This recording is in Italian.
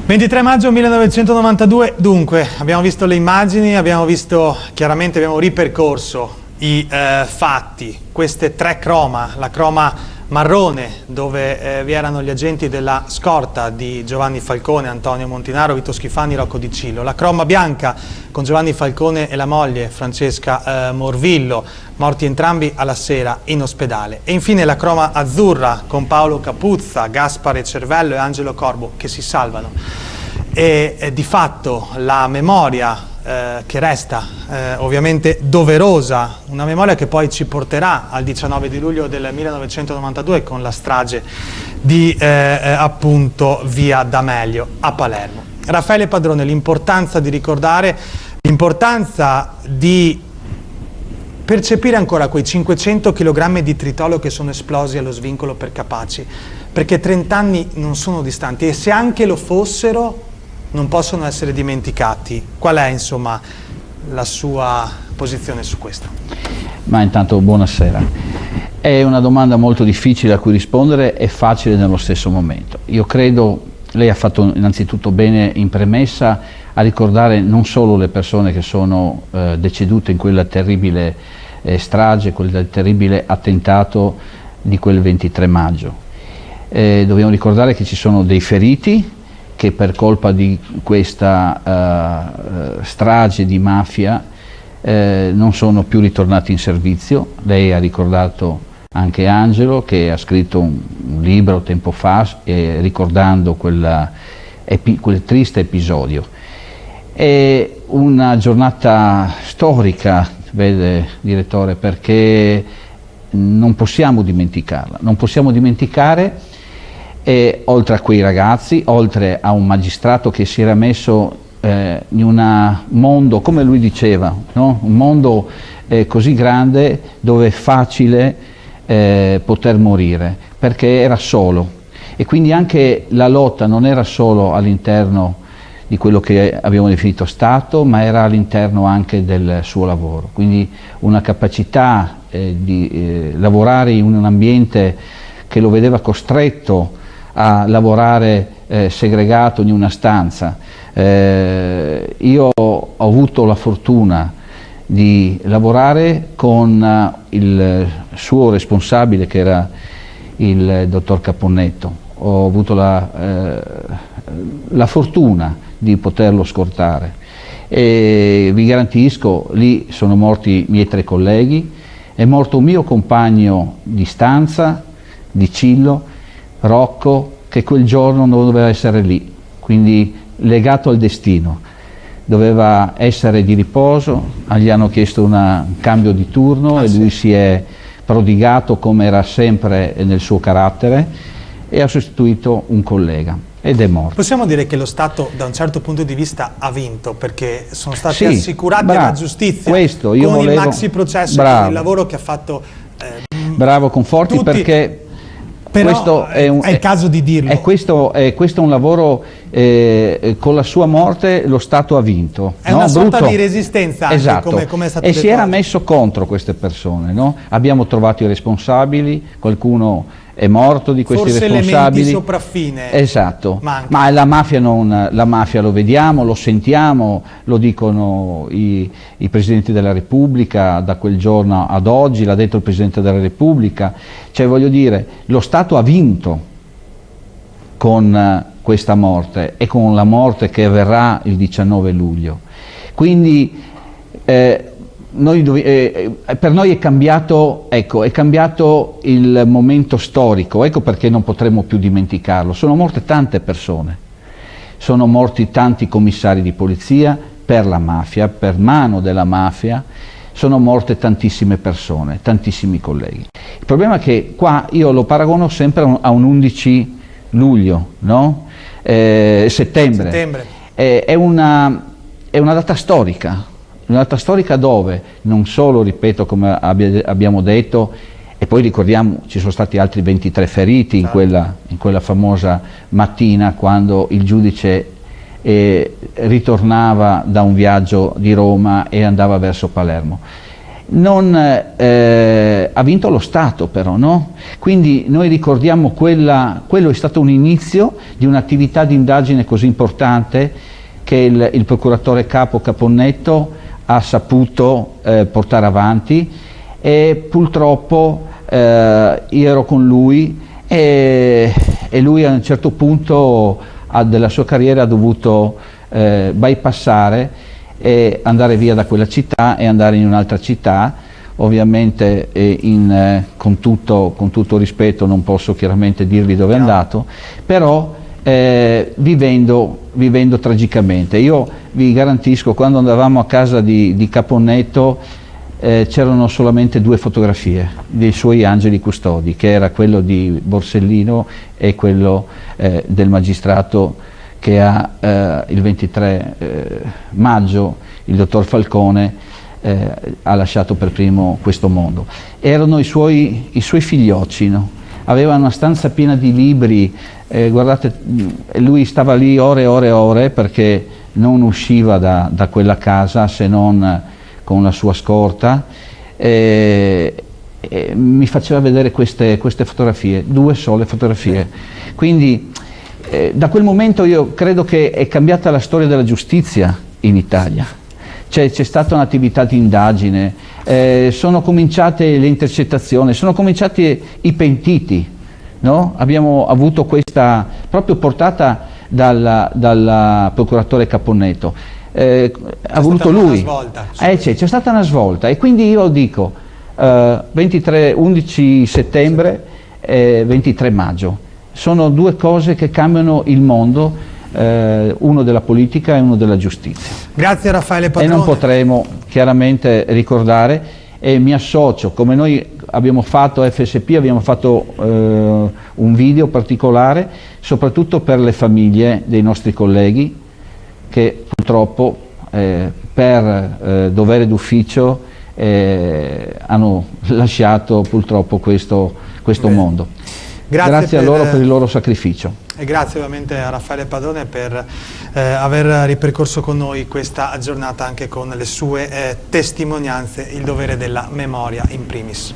23 maggio 1992, dunque, abbiamo visto le immagini, abbiamo visto, chiaramente abbiamo ripercorso i fatti, queste tre croma, la croma marrone dove vi erano gli agenti della scorta di Giovanni Falcone, Antonio Montinaro, Vito Schifani, Rocco Di Cillo, la croma bianca con Giovanni Falcone e la moglie Francesca Morvillo, morti entrambi alla sera in ospedale, e infine la croma azzurra con Paolo Capuzza, Gaspare Cervello e Angelo Corbo che si salvano. E di fatto la memoria che resta ovviamente doverosa, una memoria che poi ci porterà al 19 di luglio del 1992 con la strage di appunto via D'Amelio a Palermo. Raffaele Padrone, l'importanza di ricordare, l'importanza di percepire ancora quei 500 kg di tritolo che sono esplosi allo svincolo per Capaci, perché 30 anni non sono distanti e se anche lo fossero non possono essere dimenticati. Qual è, insomma, la sua posizione su questo? Ma intanto buonasera. È una domanda molto difficile a cui rispondere e facile nello stesso momento. Io credo, lei ha fatto innanzitutto bene in premessa a ricordare non solo le persone che sono decedute in quella terribile strage, quel terribile attentato di quel 23 maggio. Dobbiamo ricordare che ci sono dei feriti che per colpa di questa strage di mafia non sono più ritornati in servizio. Lei ha ricordato anche Angelo, che ha scritto un libro tempo fa ricordando quel triste episodio. È una giornata storica, vede direttore, perché non possiamo dimenticarla, non possiamo dimenticare. E oltre a quei ragazzi, oltre a un magistrato che si era messo in un mondo, come lui diceva, no? Un mondo così grande dove è facile poter morire, perché era solo. E quindi anche la lotta non era solo all'interno di quello che abbiamo definito Stato, ma era all'interno anche del suo lavoro. Quindi una capacità di lavorare in un ambiente che lo vedeva costretto a lavorare segregato in una stanza. Io ho avuto la fortuna di lavorare con il suo responsabile, che era il dottor Caponnetto. Ho avuto la fortuna di poterlo scortare e vi garantisco, lì sono morti i miei 3 colleghi, è morto un mio compagno di stanza, Di Cillo, Rocco, che quel giorno non doveva essere lì, quindi legato al destino, doveva essere di riposo, gli hanno chiesto un cambio di turno e lui si è prodigato come era sempre nel suo carattere e ha sostituito un collega ed è morto. Possiamo dire che lo Stato da un certo punto di vista ha vinto, perché sono stati assicurati alla giustizia questo, il maxi processo, con il lavoro che ha fatto bravo Conforti, tutti. Perché però questo è il caso di dirlo. Questo è un lavoro, con la sua morte lo Stato ha vinto. È una sorta di resistenza, anche, esatto. come è stato e detto si era oggi. messo contro queste persone, no? Abbiamo trovato i responsabili, qualcuno è morto di questi responsabili. Forse elementi sopraffine. Esatto, mancano. ma la mafia lo vediamo, lo sentiamo, lo dicono i Presidenti della Repubblica da quel giorno ad oggi, l'ha detto il Presidente della Repubblica, cioè voglio dire, lo Stato ha vinto con questa morte e con la morte che avverrà il 19 luglio. Quindi per noi è cambiato, ecco, è cambiato il momento storico, ecco perché non potremo più dimenticarlo. Sono morte tante persone, sono morti tanti commissari di polizia per la mafia, per mano della mafia, sono morte tantissime persone, tantissimi colleghi. Il problema è che qua io lo paragono sempre a un 11 luglio, no? Settembre. È una data storica. Una data storica dove non solo, ripeto, come abbiamo detto, e poi ricordiamo ci sono stati altri 23 feriti in quella famosa mattina quando il giudice ritornava da un viaggio di Roma e andava verso Palermo. ha vinto lo Stato però, no? Quindi noi ricordiamo quello è stato un inizio di un'attività di indagine così importante che il procuratore capo Caponnetto ha saputo portare avanti, e purtroppo io ero con lui e lui a un certo punto della sua carriera ha dovuto bypassare e andare via da quella città e andare in un'altra città, ovviamente con tutto rispetto non posso chiaramente dirvi dove è andato, però vivendo tragicamente. Io vi garantisco, quando andavamo a casa di Caponnetto c'erano solamente 2 fotografie dei suoi angeli custodi, che era quello di Borsellino e quello del magistrato che il 23 maggio il dottor Falcone ha lasciato per primo questo mondo. Erano i suoi figliocci, no? Aveva una stanza piena di libri, guardate, lui stava lì ore e ore e ore perché non usciva da quella casa se non con la sua scorta, mi faceva vedere queste fotografie, 2 sole fotografie. Quindi da quel momento io credo che è cambiata la storia della giustizia in Italia. C'è stata un'attività di indagine, sono cominciate le intercettazioni, sono cominciati i pentiti, no? Abbiamo avuto questa proprio portata dal procuratore Caponnetto. Ha voluto lui. C'è stata una svolta, e quindi io dico 11 settembre e 23 maggio. Sono 2 cose che cambiano il mondo, uno della politica e uno della giustizia. Grazie Raffaele Padrone. E non potremo chiaramente ricordare, e mi associo, come noi abbiamo fatto a FSP, abbiamo fatto un video particolare, soprattutto per le famiglie dei nostri colleghi che purtroppo per dovere d'ufficio hanno lasciato purtroppo questo mondo. Grazie a loro per il loro sacrificio. E grazie ovviamente a Raffaele Padrone per aver ripercorso con noi questa giornata anche con le sue testimonianze, il dovere della memoria in primis.